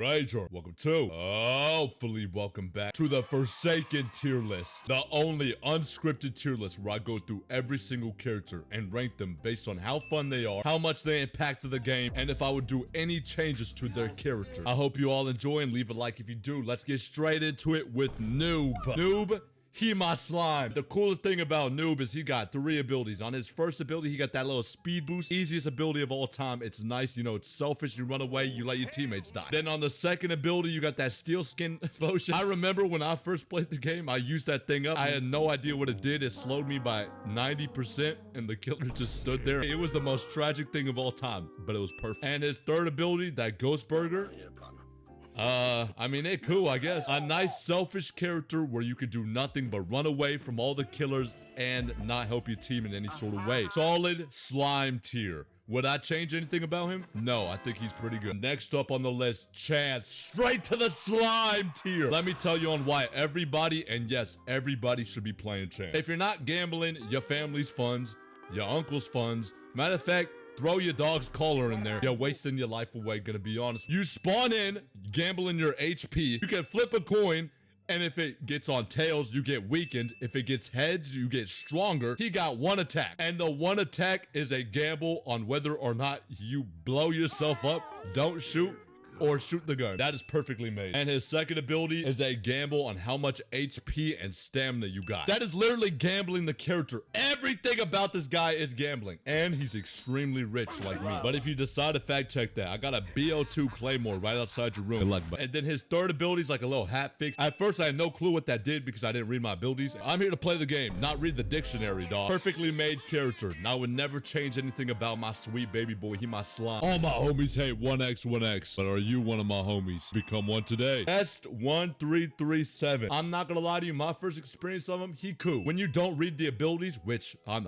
Ragerr, welcome to, hopefully welcome back to the Forsaken tier list. The only unscripted tier list where I go through every single character and rank them based on how fun they are, how much they impacted the game, and if I would do any changes to their character. I hope you all enjoy and leave a like if you do. Let's get straight into it with Noob. Noob, he my slime. The coolest thing about Noob is he got 3 abilities. On his first ability, he got that little speed boost. Easiest ability of all time. It's nice, you know, it's selfish. You run away, you let your teammates die. Then on the second ability, you got that steel skin potion. I remember when I first played the game, I used that thing up. I had no idea what it did. It slowed me by 90% and the killer just stood there. It was the most tragic thing of all time, but it was perfect. And his third ability, that ghost burger. I mean, it cool, I guess. A nice selfish character where you could do nothing but run away from all the killers and not help your team in any sort of way. Solid slime tier. Would I change anything about him? No, I think he's pretty good. Next up on the list, Chance. Straight to the slime tier. Let me tell you on why everybody, and yes, everybody should be playing Chance. If you're not gambling your family's funds, your uncle's funds, matter of fact, throw your dog's collar in there. You're wasting your life away, gonna be honest. You spawn in, gambling your HP. You can flip a coin, and if it gets on tails, you get weakened. If it gets heads, you get stronger. He got 1 attack. And the 1 attack is a gamble on whether or not you blow yourself up, don't shoot, or shoot the gun. That is perfectly made. And his second ability is a gamble on how much HP and stamina you got. That is literally gambling the character. Everything about this guy is gambling. And he's extremely rich like me. But if you decide to fact check that, I got a BO2 Claymore right outside your room. Good luck, bud. And then his third ability is like a little hat fix. At first, I had no clue what that did because I didn't read my abilities. I'm here to play the game, not read the dictionary, dog. Perfectly made character. And I would never change anything about my sweet baby boy. He my slime. All my homies hate 1x, 1x. But are you one of my homies? Become one today. Best 1337. I'm not gonna lie to you, my first experience of him, he cool. When you don't read the abilities, which I'm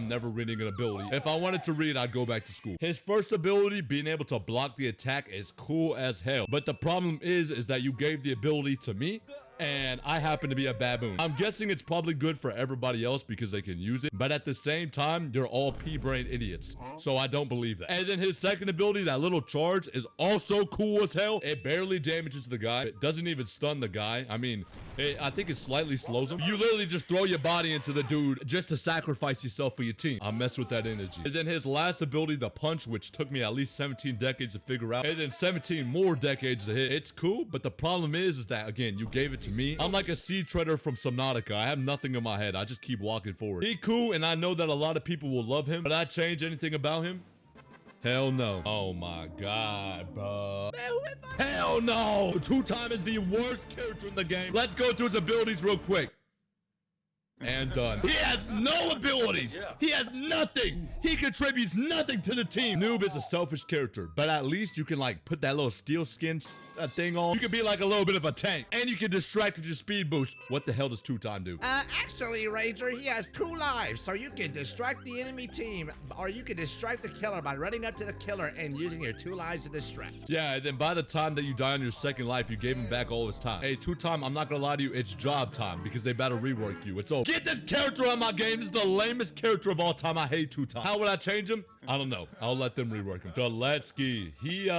never reading an ability. If I wanted to read, I'd go back to school. His first ability, being able to block the attack, is cool as hell. But the problem is that you gave the ability to me, and I happen to be a baboon. I'm guessing it's probably good for everybody else because they can use it, but at the same time, you're all pea-brain idiots, so I don't believe that. And then his second ability, that little charge, is also cool as hell. It barely damages the guy. It doesn't even stun the guy. I mean, I think it slightly slows him. You literally just throw your body into the dude just to sacrifice yourself for your team. I mess with that energy. And then his last ability, the punch, which took me at least 17 decades to figure out, and then 17 more decades to hit. It's cool, but the problem is that, again, you gave it to me. I'm like a seed trader from Subnautica. I have nothing in my head. I just keep walking forward. He cool, and I know that a lot of people will love him, but I change anything about him? Hell no. Oh my god, bro. Hell no. 2-time is the worst character in the game. Let's go through his abilities real quick. And done. He has no abilities. He has nothing. He contributes nothing to the team. Noob is a selfish character, but at least you can like put that little steel skin thing on. You can be like a little bit of a tank, and you can distract with your speed boost. What the hell does 2-time do? Actually, Ragerr, he has 2 lives, so you can distract the enemy team, or you can distract the killer by running up to the killer and using your 2 lives to distract. Yeah, and then by the time that you die on your second life, you gave him back all his time. Hey, 2-time, I'm not gonna lie to you, it's job time because they about to rework you. It's over. Get this character on my game. This is the lamest character of all time. I hate 2-time. How would I change him? I don't know. I'll let them rework him. Shaletsky, he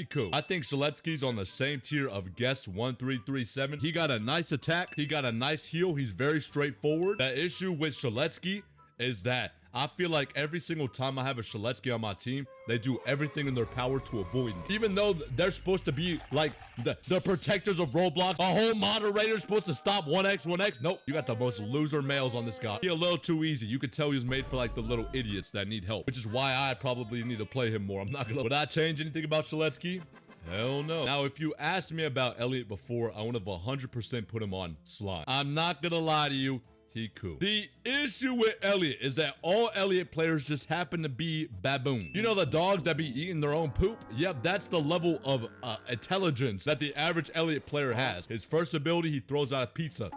cool. I think Shaletsky's on the same tier of Guest 1337. He got a nice attack. He got a nice heal. He's very straightforward. The issue with Shaletsky is that I feel like every single time I have a Shaletsky on my team, they do everything in their power to avoid me. Even though they're supposed to be like the protectors of Roblox, a whole moderator supposed to stop 1x, 1x. Nope, you got the most loser males on this guy. He a little too easy. You could tell he was made for like the little idiots that need help, which is why I probably need to play him more. I'm not gonna. Would I change anything about Shaletsky? Hell no. Now, if you asked me about Elliot before, I would have 100% put him on slime. I'm not gonna lie to you. He cool. The issue with Elliot is that all Elliot players just happen to be baboon. You know the dogs that be eating their own poop? Yep, that's the level of intelligence that the average Elliot player has. His first ability, he throws out a pizza.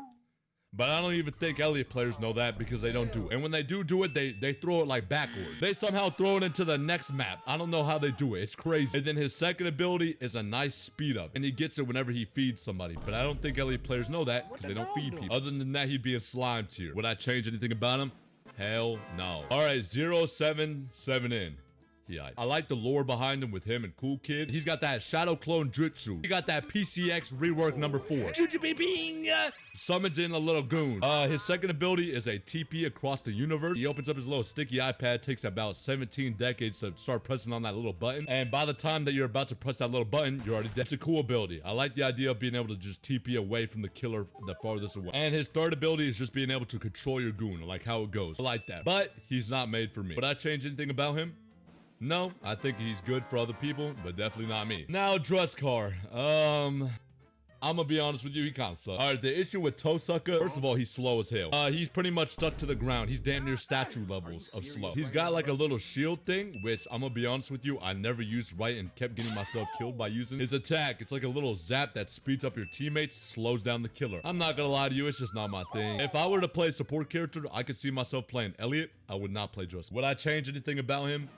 But I don't even think Elliot players know that because they don't do it. And when they do it, they throw it like backwards. They somehow throw it into the next map. I don't know how they do it. It's crazy. And then his second ability is a nice speed up. And he gets it whenever he feeds somebody. But I don't think Elliot players know that because they don't feed people. Other than that, he'd be in slime tier. Would I change anything about him? Hell no. All right, 077 in. Yeah, I like the lore behind him with him and Cool Kid. He's got that Shadow Clone Jutsu. He got that PCX rework number 4. Summons in a little goon. His second ability is a TP across the universe. He opens up his little sticky iPad, takes about 17 decades to start pressing on that little button. And by the time that you're about to press that little button, you're already dead. It's a cool ability. I like the idea of being able to just TP away from the killer the farthest away. And his third ability is just being able to control your goon, like how it goes. I like that. But he's not made for me. Would I change anything about him? No, I think he's good for other people, but definitely not me. Now, Druskar. I'm gonna be honest with you, he kind of sucks. All right, the issue with Tosuka, first of all, he's slow as hell. He's pretty much stuck to the ground. He's damn near statue levels of slow. He's got like a little shield thing, which I'm gonna be honest with you, I never used right and kept getting myself killed by using his attack. It's like a little zap that speeds up your teammates, slows down the killer. I'm not gonna lie to you, it's just not my thing. If I were to play a support character, I could see myself playing Elliot. I would not play Justice. Would I change anything about him?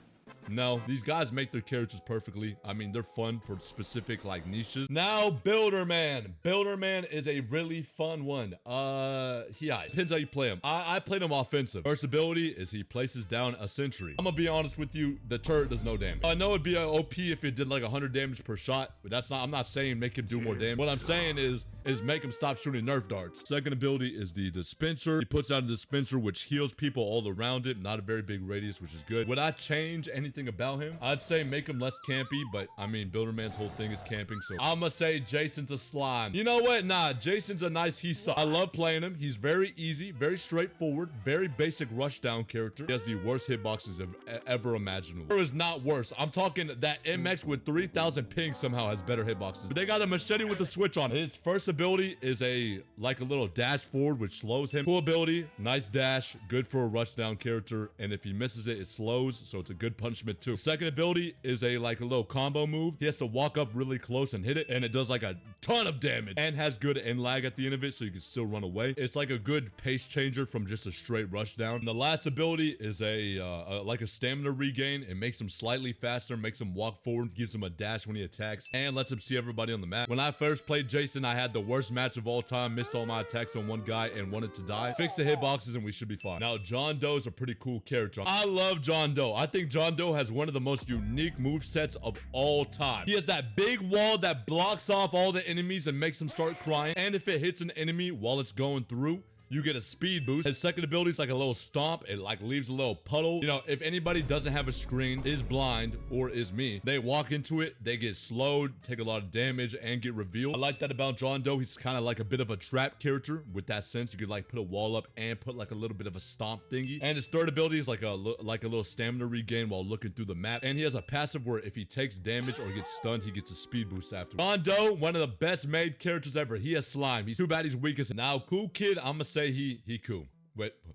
No, these guys make their characters perfectly. I mean, they're fun for specific like niches. Now, Builderman. Builderman is a really fun one. Yeah, depends how you play him. I played him offensive. First ability is he places down a sentry. I'm gonna be honest with you, the turret does no damage. I know it'd be an OP if it did like 100 damage per shot, but that's not, I'm not saying make him do more damage. What I'm saying is make him stop shooting Nerf darts. Second ability is the dispenser. He puts out a dispenser which heals people all around it. Not a very big radius, which is good. Would I change anything about him? I'd say make him less campy, but I mean, Builderman's whole thing is camping, so I'm gonna say Jason's a slime. You know what? Nah, Jason's a nice I love playing him. He's very easy, very straightforward, very basic rushdown character. He has the worst hitboxes ever imaginable. There is not worse. I'm talking that MX with 3,000 ping somehow has better hitboxes. But they got a machete with a switch on it. His first ability is like a little dash forward, which slows him. Cool ability, nice dash, good for a rushdown character, and if he misses it, it slows, so it's a good punishment too. Second ability is like a little combo move. He has to walk up really close and hit it, and it does like a ton of damage and has good end lag at the end of it, so you can still run away. It's like a good pace changer from just a straight rush down. And the last ability is like a stamina regain. It makes him slightly faster, makes him walk forward, gives him a dash when he attacks, and lets him see everybody on the map. When I first played Jason, I had the worst match of all time, missed all my attacks on one guy and wanted to die. Fix the hitboxes and we should be fine. Now, John Doe's a pretty cool character. I love John Doe. I think John Doe has one of the most unique movesets of all time. He has that big wall that blocks off all the enemies and makes them start crying. And if it hits an enemy while it's going through, you get a speed boost. His second ability is like a little stomp. It like leaves a little puddle. You know, if anybody doesn't have a screen, is blind, or is me, they walk into it, they get slowed, take a lot of damage, and get revealed. I like that about John Doe. He's kind of like a bit of a trap character with that sense. You could like put a wall up and put like a little bit of a stomp thingy. And his third ability is like a little stamina regain while looking through the map. And he has a passive where if he takes damage or gets stunned, he gets a speed boost after. John Doe, one of the best made characters ever. He has slime. He's too bad he's weakest. Now, Cool Kid, I'm gonna say he cool. Wait,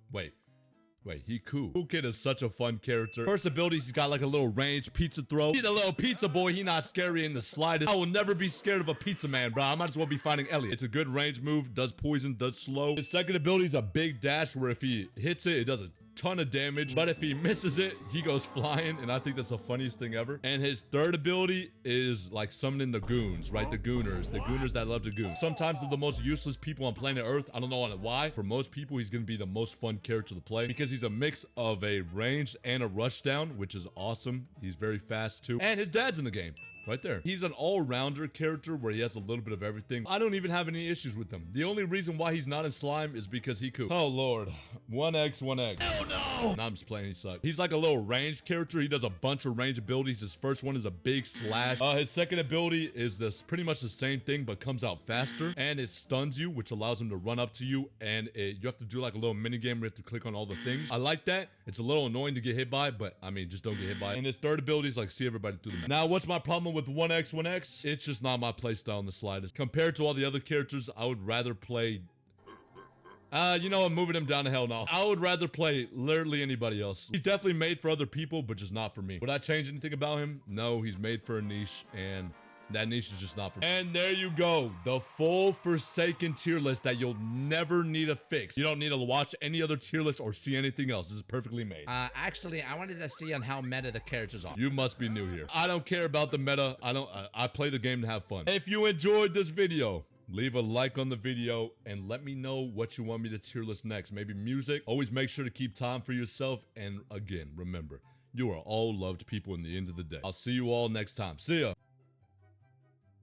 he cool. Cool Kid is such a fun character. First ability, he's got like a little range pizza throw. He's a little pizza boy. He not scary in the slightest. I will never be scared of a pizza man, bro. I might as well be fighting Elliot. It's a good range move, does poison, does slow. His second ability is a big dash where if he hits it, it does a ton of damage, but if he misses it, he goes flying, and I think that's the funniest thing ever. And his third ability is like summoning the goons, right? The gooners that love to goon. Sometimes they're the most useless people on planet Earth. I don't know why. For most people, he's gonna be the most fun character to play because he's a mix of a ranged and a rushdown, which is awesome. He's very fast too, and his dad's in the game. Right there. He's an all-rounder character where he has a little bit of everything. I don't even have any issues with him. The only reason why he's not in slime is because he cool. Oh, Lord. 1x. Hell no! Nah, I'm just playing. He sucks. He's like a little ranged character. He does a bunch of range abilities. His first one is a big slash. His second ability is pretty much the same thing, but comes out faster. And it stuns you, which allows him to run up to you. And you have to do like a little mini game where you have to click on all the things. I like that. It's a little annoying to get hit by, but I mean, just don't get hit by it. And his third ability is like see everybody through the map. Now, what's my problem with 1x? It's just not my playstyle in the slightest. Compared to all the other characters, I would rather play... you know, I'm moving him down to hell now. I would rather play literally anybody else. He's definitely made for other people, but just not for me. Would I change anything about him? No, he's made for a niche, and that niche is just not for me. And there you go. The full Forsaken tier list that you'll never need to fix. You don't need to watch any other tier list or see anything else. This is perfectly made. Actually, I wanted to see on how meta the characters are. You must be new here. I don't care about the meta. I play the game to have fun. If you enjoyed this video, leave a like on the video and let me know what you want me to tier list next. Maybe music. Always make sure to keep time for yourself. And again, remember, You are all loved people in the end of the day. I'll see you all next time. See ya.